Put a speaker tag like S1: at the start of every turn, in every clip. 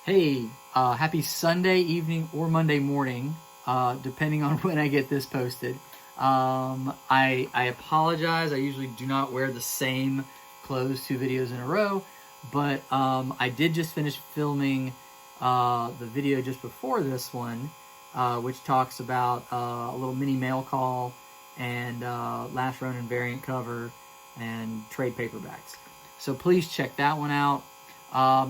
S1: Hey, happy Sunday evening or Monday morning, depending on when I get this posted. I apologize. I usually do not wear the same clothes 2 videos in a row, but I did just finish filming the video just before this one, which talks about a little mini mail call and Last Ronin variant cover and trade paperbacks. So please check that one out.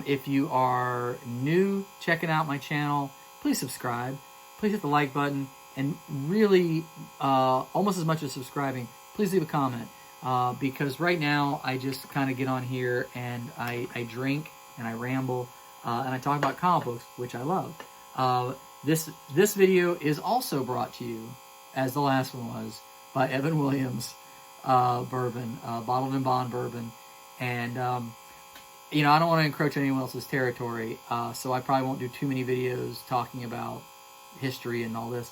S1: If you are new checking out my channel, please subscribe. Please hit the like button. And really, almost as much as subscribing, please leave a comment. Because right now, I just kind of get on here and I drink and I ramble and I talk about comic books, which I love. This video is also brought to you, as the last one was, by Evan Williams bourbon, bottled in bond bourbon. And you know, I don't want to encroach on anyone else's territory, so I probably won't do too many videos talking about history and all this.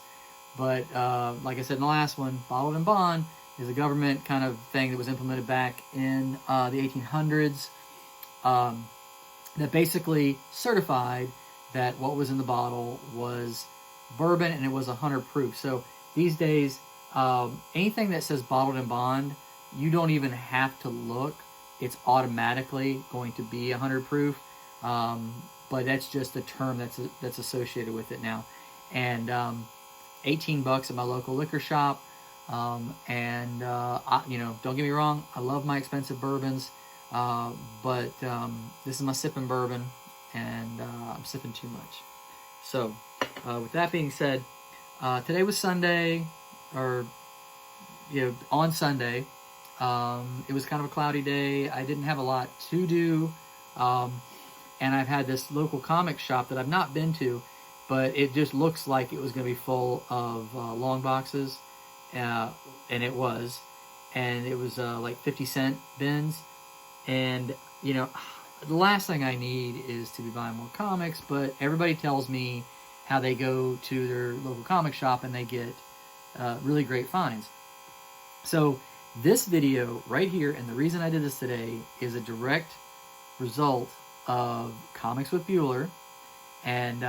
S1: But like I said in the last one, bottled in bond is a government kind of thing that was implemented back in the 1800s that basically certified that what was in the bottle was bourbon and it was 100 proof. So these days, anything that says bottled in bond, you don't even have to look. It's automatically going to be 100 proof, but that's just a term that's associated with it now. And $18 at my local liquor shop. You know, don't get me wrong, I love my expensive bourbons, but this is my sipping bourbon, and I'm sipping too much. So, with that being said, today was Sunday, or on Sunday. It was kind of a cloudy day. I didn't have a lot to do, and I've had this local comic shop that I've not been to, but it just looks like it was going to be full of long boxes, and it was, like 50-cent bins, and you know, the last thing I need is to be buying more comics, but everybody tells me how they go to their local comic shop and they get really great finds. So this video right here, and the reason I did this today, is a direct result of Comics with Bueller, and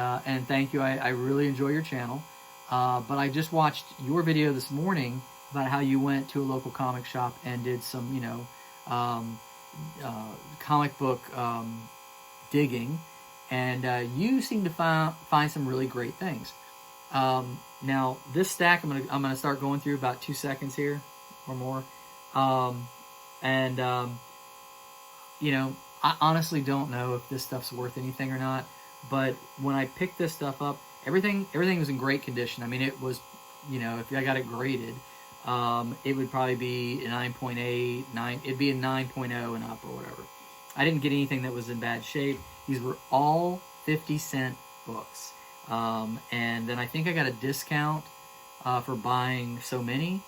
S1: thank you. I really enjoy your channel, but I just watched your video this morning about how you went to a local comic shop and did some, comic book digging, and you seem to find some really great things. Now this stack, I'm gonna start going through about 2 seconds here or more. You know, I honestly don't know if this stuff's worth anything or not, but when I picked this stuff up, everything was in great condition. I mean, it was, you know, if I got it graded, it would probably be a 9.8, it'd be a 9.0 and up or whatever. I didn't get anything that was in bad shape. These were all 50-cent books. And then I think I got a discount, for buying so many.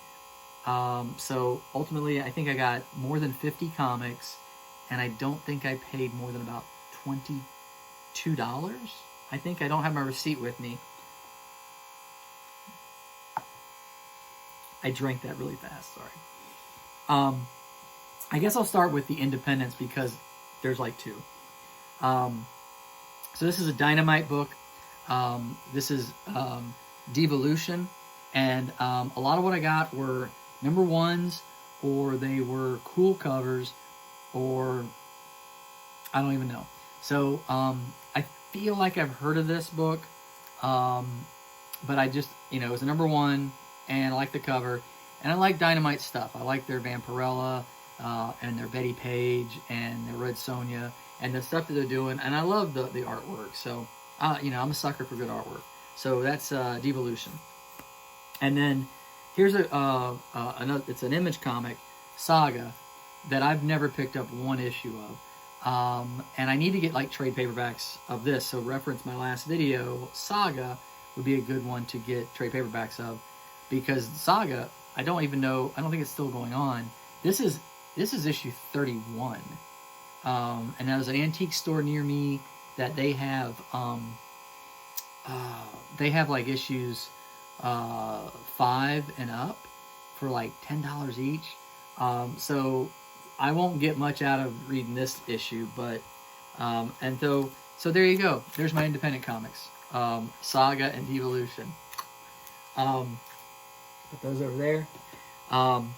S1: So ultimately, I think I got more than 50 comics, and I don't think I paid more than about $22. I think I don't have my receipt with me. I drank that really fast, sorry. I guess I'll start with the independents because there's like 2. So this is a Dynamite book. This is Devolution, and a lot of what I got were number 1s, or they were cool covers, or I don't even know. So I feel like I've heard of this book, but I just, it was a number 1, and I like the cover, and I like Dynamite stuff. I like their Vampirella, and their Betty Page, and their Red Sonja, and the stuff that they're doing, and I love the artwork. So I'm a sucker for good artwork. So that's Devolution. And then here's another. It's an Image comic, Saga, that I've never picked up one issue of, and I need to get like trade paperbacks of this. So reference my last video, Saga would be a good one to get trade paperbacks of, because Saga, I don't even know. I don't think it's still going on. This is issue 31, and there's an antique store near me that they have like issues 5 and up for like $10 each. So I won't get much out of reading this issue, but and So there you go. There's my independent comics. Saga and Evolution. Put those over there. I'm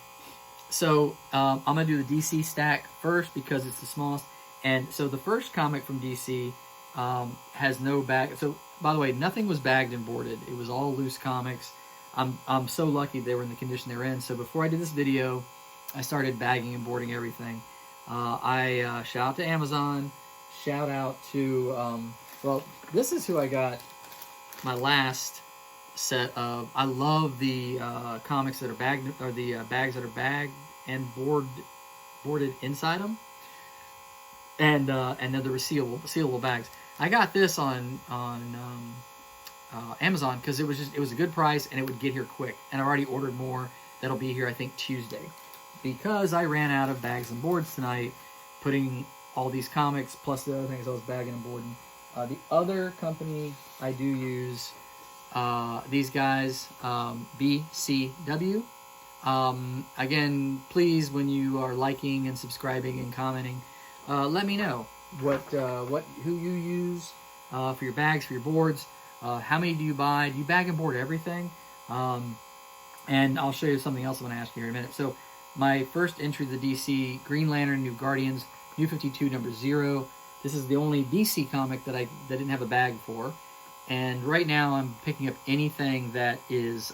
S1: going to do the DC stack first because it's the smallest. And so the first comic from DC has no bag. So, by the way, nothing was bagged and boarded. It was all loose comics. I'm so lucky they were in the condition they were in. So before I did this video, I started bagging and boarding everything. I shout out to Amazon. Shout out to, well, this is who I got my last set of. I love the comics that are bagged, or the bags that are bagged and boarded inside them, and then the resealable bags. I got this on Amazon because it was a good price and it would get here quick. And I already ordered more that'll be here I think Tuesday, because I ran out of bags and boards tonight, putting all these comics plus the other things I was bagging and boarding. The other company I do use, these guys, BCW. Again, please, when you are liking and subscribing and commenting, let me know who you use for your bags, for your boards. How many do you buy? Do you bag and board everything? And I'll show you something else I want to ask you here in a minute. So my first entry to the DC, Green Lantern, New Guardians, New 52, number 0. This is the only DC comic that didn't have a bag for. And right now I'm picking up anything that is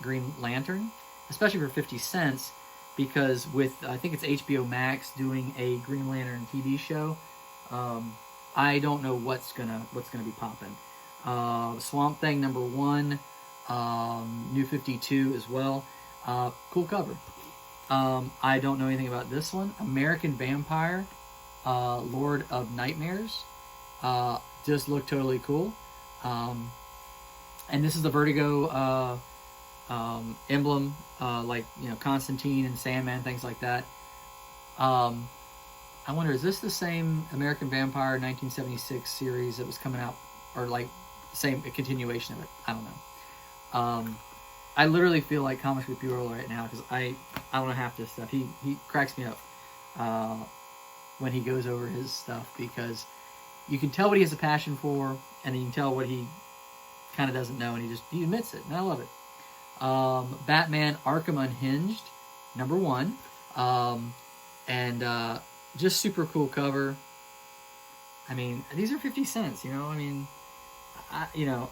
S1: Green Lantern, especially for 50 cents, because with, I think it's HBO Max doing a Green Lantern TV show, I don't know what's gonna be popping. Swamp Thing number 1, New 52 as well. Cool cover. I don't know anything about this one. American Vampire, Lord of Nightmares. Just looked totally cool. And this is the Vertigo emblem, like, Constantine and Sandman, things like that. I wonder, is this the same American Vampire 1976 series that was coming out, or like a continuation of it? I don't know. I literally feel like Comics with Bureau right now, because I don't know half this stuff. He cracks me up when he goes over his stuff, because you can tell what he has a passion for, and then you can tell what he kind of doesn't know, and he admits it, and I love it. Batman Arkham Unhinged, number 1, and just super cool cover. I mean, these are 50 cents, I mean,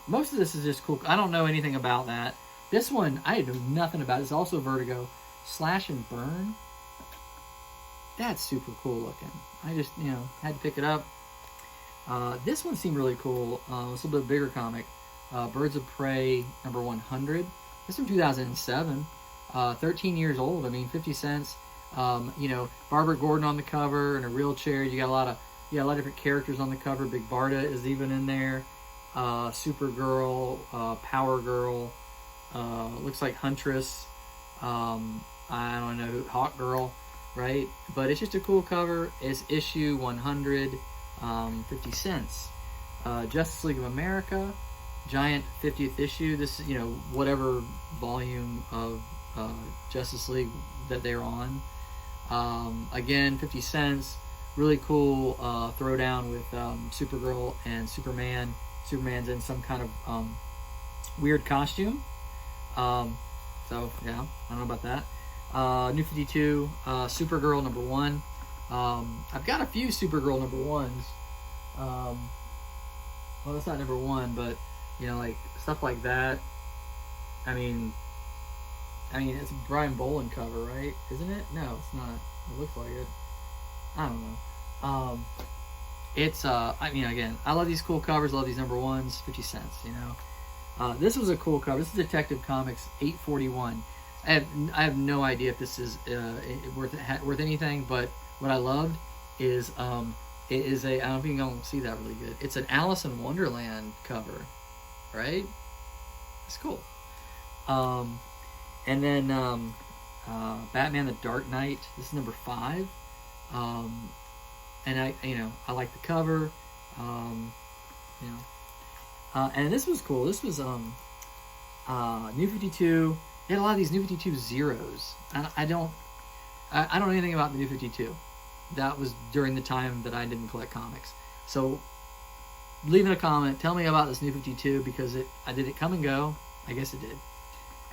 S1: most of this is just cool. I don't know anything about that. This one, I know nothing about. It's also Vertigo. Slash and Burn. That's super cool looking. I just, had to pick it up. This one seemed really cool. It's a little bit bigger comic. Birds of Prey, number 100. This is from 2007. 13 years old. I mean, 50 cents. Barbara Gordon on the cover in a wheelchair. You got a lot of different characters on the cover. Big Barda is even in there. Supergirl, Power Girl. Looks like Huntress. I don't know, Hawk Girl, right? But it's just a cool cover. It's issue 100, 50 cents. Justice League of America, giant 50th issue. This is, whatever volume of Justice League that they're on. Again, 50 cents. Really cool throwdown with Supergirl and Superman. Superman's in some kind of weird costume. So, yeah, I don't know about that. New 52, Supergirl number 1. I've got a few Supergirl number 1s. Well, that's not number 1, but, like, stuff like that. I mean, it's a Brian Boland cover, right? Isn't it? No, it's not. It looks like it. I don't know. It's, again, I love these cool covers. I love these number 1s. 50 cents, This was a cool cover. This is Detective Comics 841. I have no idea if this is worth anything, but what I loved is it is a, I don't think you can see that really good. It's an Alice in Wonderland cover, right? It's cool. And then Batman the Dark Knight. This is number 5. And I like the cover. And this was cool. This was New 52. They had a lot of these New 52 zeros. And I don't know anything about the New 52. That was during the time that I didn't collect comics. So leave in a comment. Tell me about this New 52 because did it come and go? I guess it did.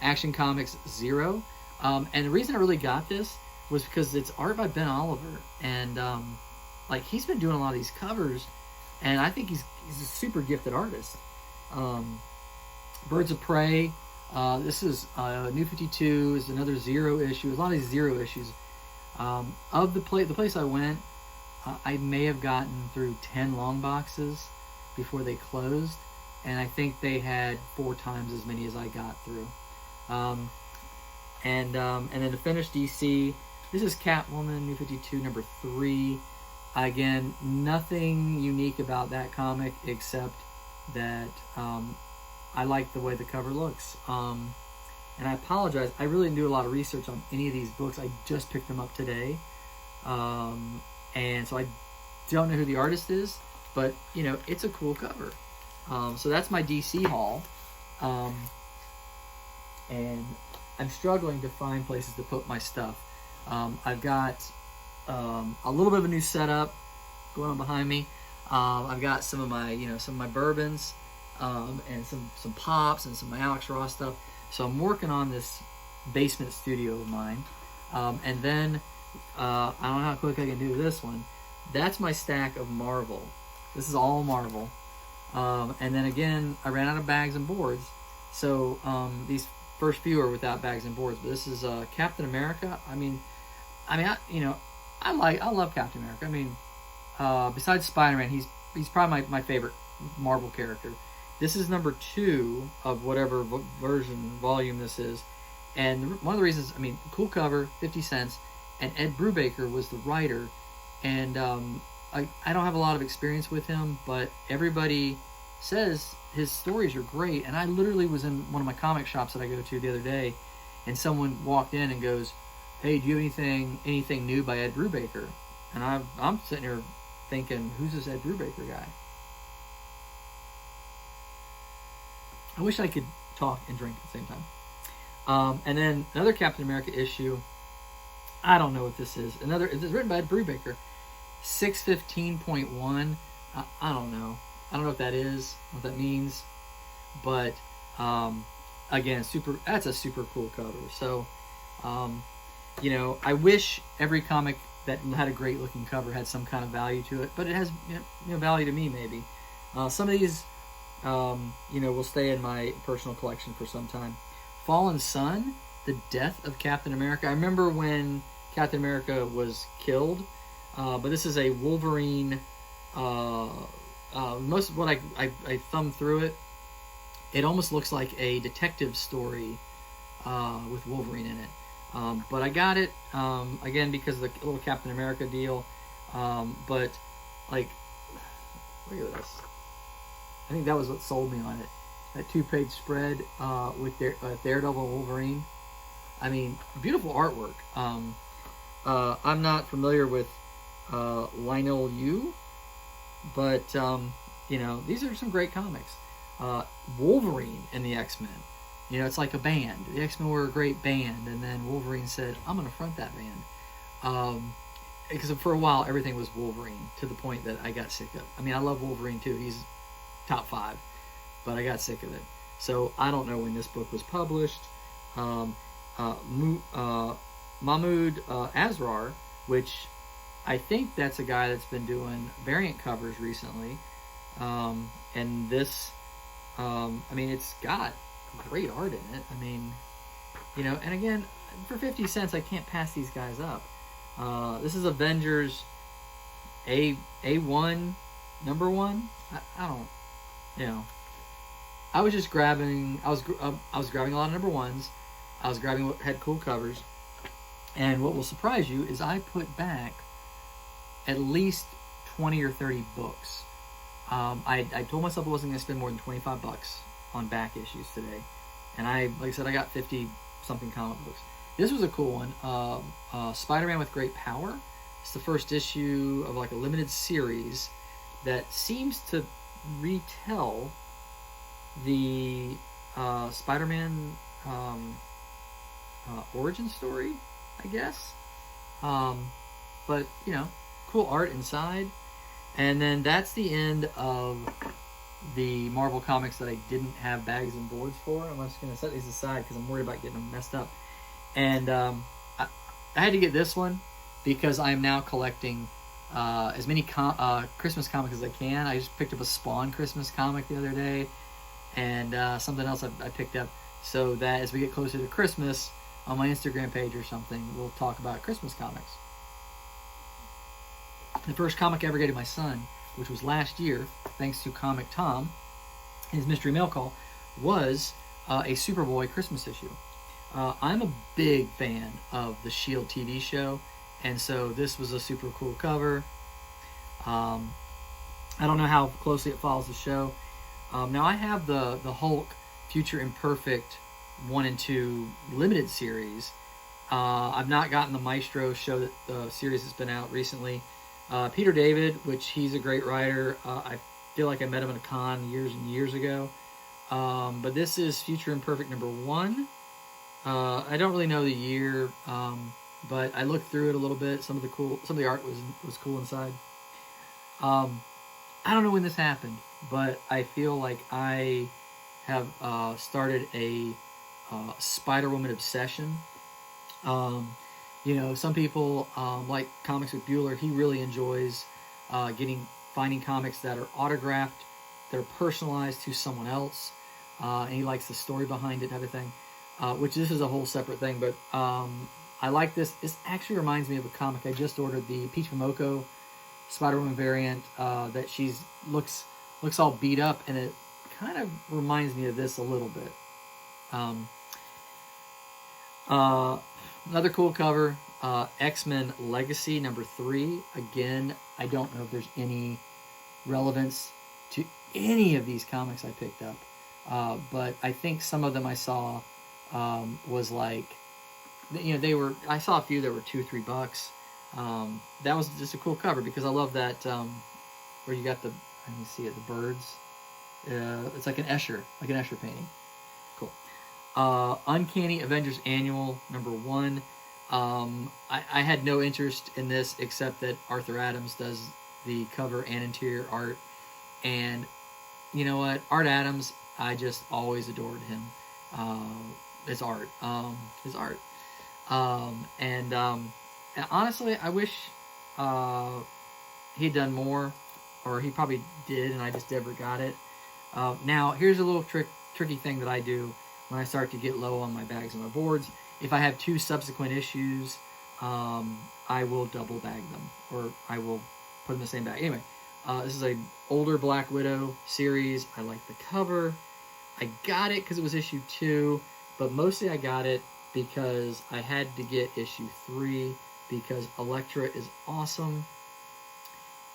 S1: Action Comics 0. And the reason I really got this was because it's art by Ben Oliver, and like he's been doing a lot of these covers, and I think he's a super gifted artist. Birds of Prey. This is New 52 is another 0 issue. A lot of these 0 issues. Of the place I went, I may have gotten through 10 long boxes before they closed, and I think they had 4 times as many as I got through. And then to finish DC, this is Catwoman New 52 number 3. Again, nothing unique about that comic except that I like the way the cover looks. And I apologize, I really didn't do a lot of research on any of these books. I just picked them up today. And so I don't know who the artist is, but you know, it's a cool cover. So that's my DC haul. And I'm struggling to find places to put my stuff. I've got a little bit of a new setup going on behind me. I've got some of my bourbons, and some pops and some of my Alex Ross stuff. So I'm working on this basement studio of mine. And then I don't know how quick I can do this one. That's my stack of Marvel. This is all Marvel. And then again, I ran out of bags and boards. So these first few are without bags and boards. But this is Captain America. I love Captain America. I mean, besides Spider-Man, he's probably my favorite Marvel character. This is number 2 of whatever volume this is. And one of the reasons, cool cover, 50 cents. And Ed Brubaker was the writer. And I don't have a lot of experience with him, but everybody says his stories are great. And I literally was in one of my comic shops that I go to the other day, and someone walked in and goes, "Hey, do you have anything new by Ed Brubaker?" And I'm sitting here thinking, who's this Ed Brubaker guy? I wish I could talk and drink at the same time. And then another Captain America issue. I don't know what this is. It's written by Ed Brubaker. 615.1. I don't know. I don't know what that is, what that means. But again, that's a super cool cover. So, I wish every comic that had a great looking cover had some kind of value to it, but it has value to me maybe. Some of these will stay in my personal collection for some time. Fallen Sun, the death of Captain America. I remember when Captain America was killed, but this is a Wolverine. Most of what I thumbed through it almost looks like a detective story with Wolverine in it. But I got it again because of the little Captain America deal. But like, look at this. I think that was what sold me on it. That 2-page spread with Daredevil and Wolverine. Beautiful artwork. I'm not familiar with Lionel Yu, but these are some great comics. Wolverine and the X-Men. It's like a band. The X-Men were a great band, and then Wolverine said, "I'm going to front that band." Because for a while, everything was Wolverine, to the point that I got sick of it. I love Wolverine too. He's top 5, but I got sick of it. So I don't know when this book was published. Mahmoud Asrar, which I think that's a guy that's been doing variant covers recently. And this, it's got great art in it. And again, for 50 cents, I can't pass these guys up. This is Avengers A1, number 1. I don't, I was just grabbing, I was grabbing a lot of number 1s. I was grabbing what had cool covers. And what will surprise you is I put back at least 20 or 30 books. I told myself I wasn't going to spend more than $25 on back issues today. And like I said, I got 50 something comic books. This was a cool one. Spider-Man with Great Power. It's the first issue of like a limited series that seems to retell the Spider-Man origin story, I guess. But cool art inside. And then that's the end of the Marvel comics that I didn't have bags and boards for. I'm just going to set these aside because I'm worried about getting them messed up. And I had to get this one because I'm now collecting as many Christmas comics as I can. I just picked up a Spawn Christmas comic the other day, and something else I picked up, so that as we get closer to Christmas, on my Instagram page or something, we'll talk about Christmas comics. The first comic I ever gave to my son, which was last year, thanks to Comic Tom, his mystery mail call, was a Superboy Christmas issue. I'm a big fan of the S.H.I.E.L.D. TV show, and so this was a super cool cover. I don't know how closely it follows the show. Now I have the Hulk Future Imperfect 1 and 2 limited series. I've not gotten the Maestro show, that the series that's been out recently. Peter David, which he's a great writer. I feel like I met him at a con years and years ago. But this is Future Imperfect number 1. I don't really know the year, but I looked through it a little bit. Some of the art was cool inside. I don't know when this happened, but I feel like I have started a Spider-Woman obsession. Some people like Comics with Bueller. He really enjoys finding comics that are autographed, that are personalized to someone else, and he likes the story behind it, type of thing. Which this is a whole separate thing, but I like this. This actually reminds me of a comic I just ordered, the Peach Momoko Spider-Woman variant, that she's looks all beat up, and it kind of reminds me of this a little bit. Another cool cover, X-Men Legacy number 3. Again, I don't know if there's any relevance to any of these comics I picked up, but I think some of them I saw was like, I saw a few that were $2-3. That was just a cool cover because I love that where you got the, let me see it, the birds. It's like an Escher painting. Cool. Uncanny Avengers Annual number 1. I had no interest in this except that Arthur Adams does the cover and interior art, and you know what, Art Adams, I just always adored him. His art. And honestly, I wish he'd done more, or he probably did, and I just never got it. Now, here's a little tricky thing that I do when I start to get low on my bags and my boards. If I have 2 subsequent issues, I will double bag them, or I will put them in the same bag. Anyway, this is a older Black Widow series. I like the cover. I got it because it was issue 2, but mostly I got it because I had to get issue 3 because Elektra is awesome.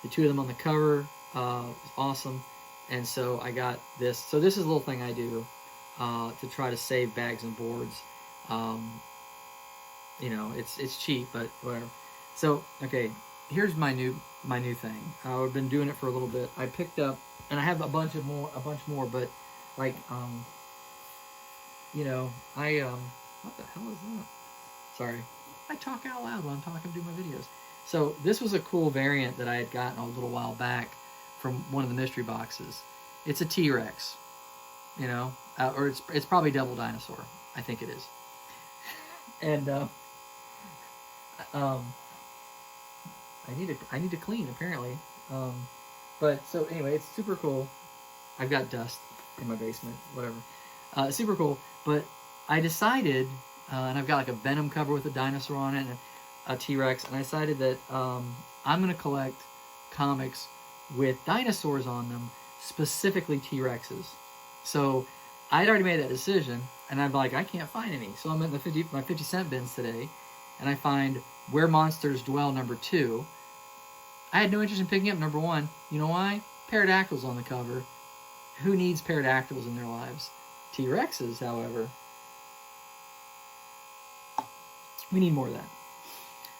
S1: The 2 of them on the cover is awesome, and so I got this. So this is a little thing I do to try to save bags and boards. It's cheap, but whatever. So okay, here's my new thing. I've been doing it for a little bit. I picked up, and I have a bunch more, but like what the hell is that? Sorry, I talk out loud when I'm talking to my videos. So this was a cool variant that I had gotten a little while back from one of the mystery boxes. It's a T-Rex, or it's probably Devil Dinosaur. I think it is. And I need to clean apparently. But so anyway, it's super cool. I've got dust in my basement, whatever. Super cool. But I decided, and I've got like a Venom cover with a dinosaur on it and a T-Rex, and I decided that I'm going to collect comics with dinosaurs on them, specifically T-Rexes. So I'd already made that decision, and I'm like, I can't find any. So I'm in my 50-cent bins today, and I find Where Monsters Dwell number 2. I had no interest in picking up number 1. You know why? Pterodactyls on the cover. Who needs pterodactyls in their lives? T-Rexes, however, we need more of that.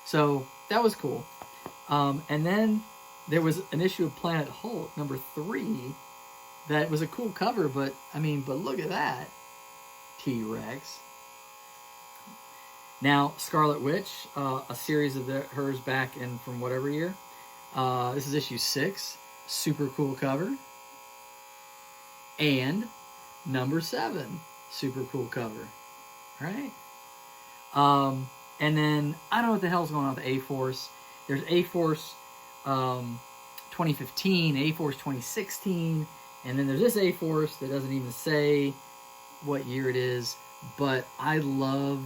S1: So that was cool. And then there was an issue of Planet Hulk number 3 that was a cool cover, but look at that. T-Rex. Now, Scarlet Witch, a series of hers back in from whatever year. This is issue 6. Super cool cover. And number 7. Super cool cover. All right. And then, I don't know what the hell's going on with A-Force. There's A-Force 2015, A-Force 2016, and then there's this A-Force that doesn't even say what year it is, but I love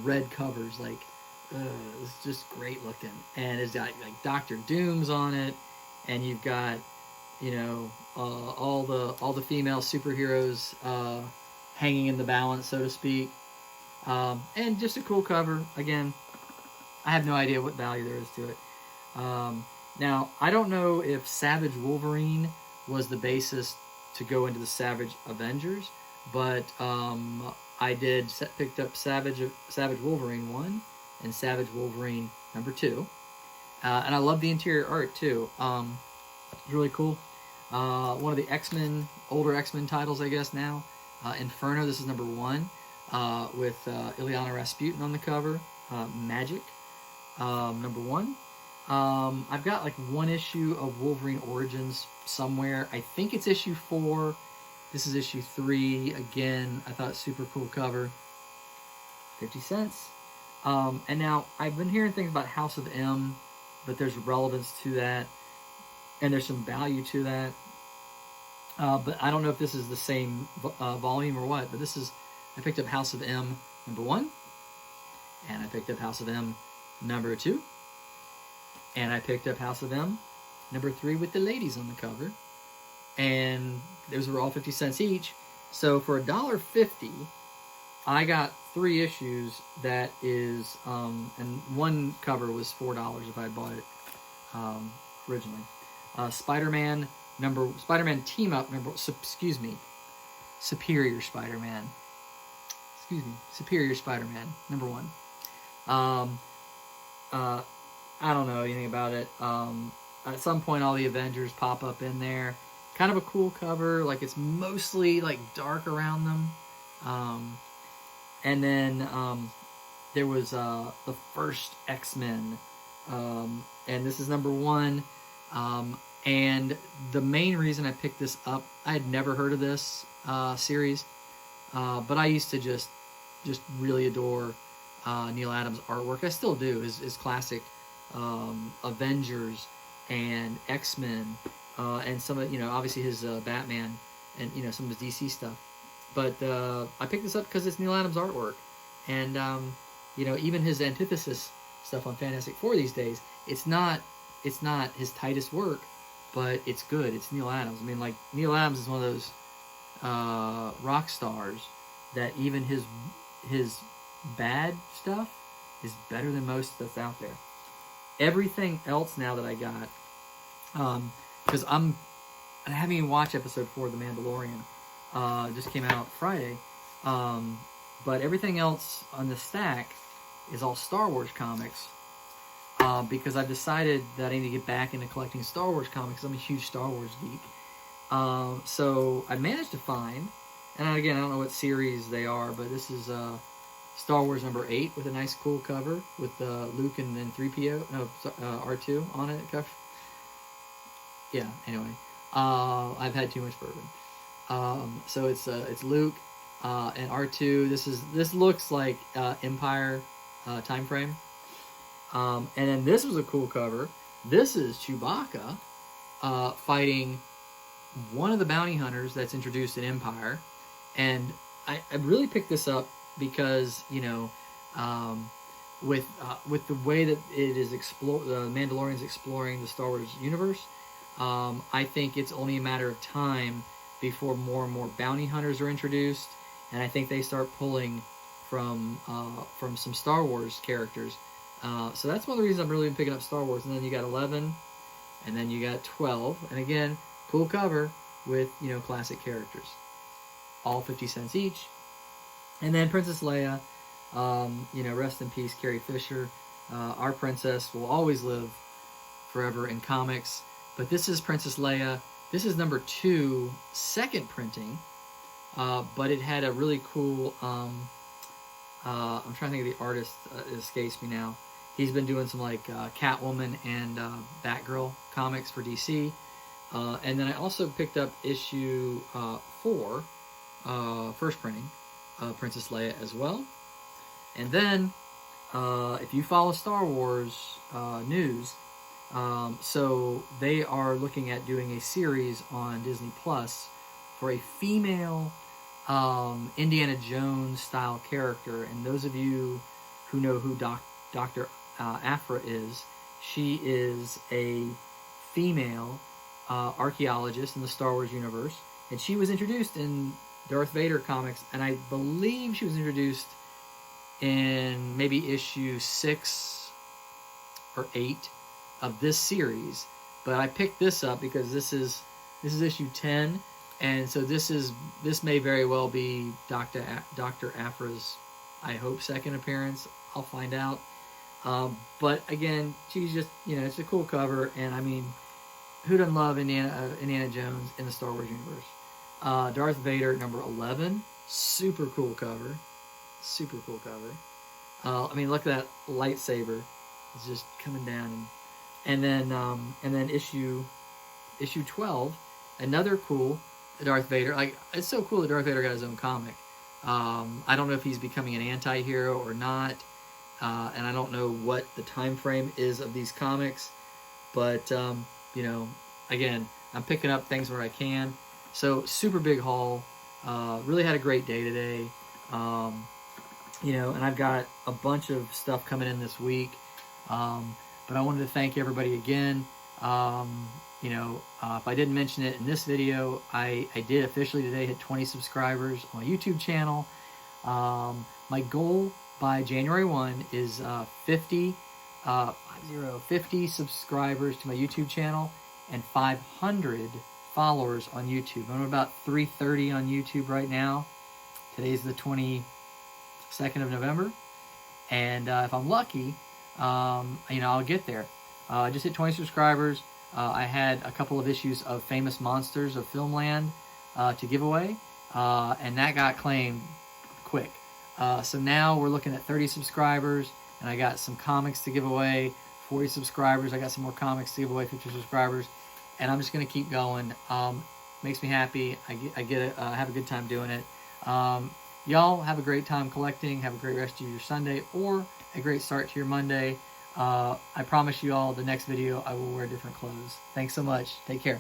S1: red covers. Like, it's just great looking. And it's got, like, Doctor Doom's on it, and you've got, you know, all the female superheroes hanging in the balance, so to speak. And just a cool cover. Again, I have no idea what value there is to it. Now, I don't know if Savage Wolverine was the basis to go into the Savage Avengers, but I picked up Savage Wolverine 1 and Savage Wolverine number 2. And I love the interior art, too. It's really cool. One of the X-Men, older X-Men titles, I guess, now. Inferno, this is number 1. With Ilyana Rasputin on the cover. Magic, number 1. I've got like one issue of Wolverine Origins somewhere. I think it's issue 4. This is issue 3. Again, I thought super cool cover. 50 cents. And now, I've been hearing things about House of M, but there's relevance to that. And there's some value to that. But I don't know if this is the same volume or what. But this is... I picked up House of M number 1, and I picked up House of M number 2, and I picked up House of M number 3 with the ladies on the cover, and those were all 50 cents each. So for $1.50, I got 3 issues. That is, and one cover was $4 if I bought it originally. Spider-Man Team Up Superior Spider-Man. Superior Spider-Man, number 1. I don't know anything about it. At some point, all the Avengers pop up in there. Kind of a cool cover. Like, it's mostly, like, dark around them. And then there was the first X-Men. And this is number 1. And the main reason I picked this up, I had never heard of this series. But I used to just really adore Neil Adams' artwork. I still do. His classic Avengers and X-Men, and some of, obviously his Batman and, some of his DC stuff. But I picked this up because it's Neil Adams' artwork. And, even his antithesis stuff on Fantastic Four these days, it's not his tightest work, but it's good. It's Neil Adams. I mean, like, Neil Adams is one of those rock stars that even his bad stuff is better than most that's out there. Everything else now that I got, because I haven't even watched episode 4 of The Mandalorian. Just came out Friday. But everything else on the stack is all Star Wars comics. Because I've decided that I need to get back into collecting Star Wars comics. I'm a huge Star Wars geek. So I managed to find, and again, I don't know what series they are, but this is Star Wars number 8 with a nice cool cover with Luke and then R2 on it. Yeah, anyway. I've had too much bourbon. So it's Luke and R2. This looks like Empire time frame. And then this was a cool cover. This is Chewbacca fighting one of the bounty hunters that's introduced in Empire. And I really picked this up because, with the way that it is the Mandalorian's exploring the Star Wars universe, I think it's only a matter of time before more and more bounty hunters are introduced, and I think they start pulling from some Star Wars characters. So that's one of the reasons I'm really picking up Star Wars. And then you got 11, and then you got 12, and again, cool cover with classic characters, all 50 cents each. And then Princess Leia, rest in peace, Carrie Fisher. Our princess will always live forever in comics. But this is Princess Leia. This is number 2, second printing. But it had a really cool, I'm trying to think of the artist, it escapes me now. He's been doing some like Catwoman and Batgirl comics for DC. And then I also picked up issue 4, first printing, Princess Leia as well. And then, if you follow Star Wars news, so they are looking at doing a series on Disney Plus for a female Indiana Jones style character. And those of you who know who Dr. Aphra is, she is a female archaeologist in the Star Wars universe, and she was introduced in Darth Vader comics, and I believe she was introduced in maybe issue 6 or 8 of this series. But I picked this up because this is issue 10, and so this may very well be Dr. Aphra's, I hope, second appearance. I'll find out. But again, she's just, it's a cool cover, and I mean, who doesn't love Indiana Jones in the Star Wars universe? Darth Vader number 11, super cool cover, super cool cover. I mean, look at that lightsaber; it's just coming down, and then issue 12, another cool Darth Vader. Like, it's so cool that Darth Vader got his own comic. I don't know if he's becoming an anti-hero or not, and I don't know what the time frame is of these comics, but again, I'm picking up things where I can. So, super big haul. Really had a great day today. And I've got a bunch of stuff coming in this week. But I wanted to thank everybody again. If I didn't mention it in this video, I did officially today hit 20 subscribers on my YouTube channel. My goal by January 1 is 50 subscribers to my YouTube channel and 500 followers on YouTube. I'm about 330 on YouTube right now. Today's the 22nd of November, and if I'm lucky, I'll get there. I just hit 20 subscribers. I had a couple of issues of Famous Monsters of Filmland to give away, and that got claimed quick. So now we're looking at 30 subscribers, and I got some comics to give away. 40 subscribers, I got some more comics to give away. 50 subscribers, and I'm just going to keep going. Makes me happy. I get it. Have a good time doing it. Y'all have a great time collecting. Have a great rest of your Sunday, or a great start to your Monday. I promise you all the next video I will wear different clothes. Thanks so much. Take care.